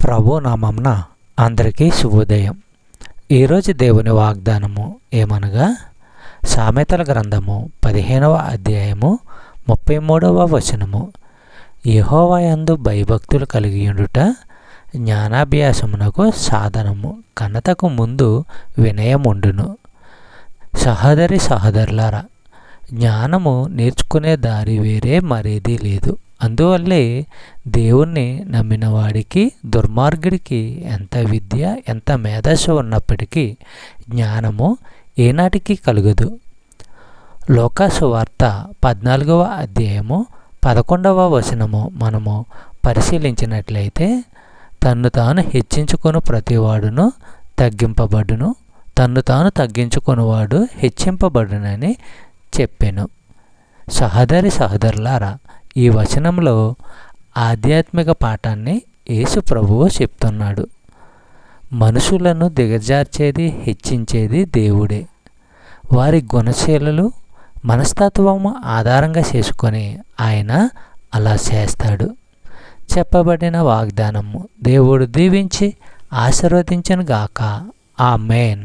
ప్రభు నామమున అందరికీ శుభోదయం. ఈరోజు దేవుని వాగ్దానము ఏమనగా, సామెతల గ్రంథము 15వ అధ్యాయము 33వ వచనము. యెహోవా యందు భయభక్తులు కలిగియుండుట జ్ఞానాభ్యాసమునకు సాధనము, ఘనతకు ముందు వినయముండును. సహోదరి సహోదరులారా, జ్ఞానము నేర్చుకునే దారి వేరే మరేదీ లేదు. అందువల్లే దేవుణ్ణి నమ్మిన వాడికి, దుర్మార్గుడికి ఎంత విద్య, ఎంత మేధస్సు ఉన్నప్పటికీ జ్ఞానము ఏనాటికి కలుగదు. లోకాసు వార్త 14వ అధ్యాయము 11వ వచనము మనము పరిశీలించినట్లయితే, తన్ను తాను హెచ్చించుకొను ప్రతివాడును తగ్గింపబడును, తన్ను తాను తగ్గించుకొనువాడు హెచ్చింపబడునని చెప్పెను. సహోదరి సహోదరులారా, ఈ వచనంలో ఆధ్యాత్మిక పాఠాన్ని యేసు ప్రభువు చెప్తున్నాడు. మనుషులను దిగజార్చేది, హెచ్చించేది దేవుడే. వారి గుణశీలలు, మనస్తత్వము ఆధారంగా చేసుకొని ఆయన అలా చేస్తాడు. చెప్పబడిన వాగ్దానము దేవుడు దీవించి ఆశీర్వదించును గాక. ఆమేన్.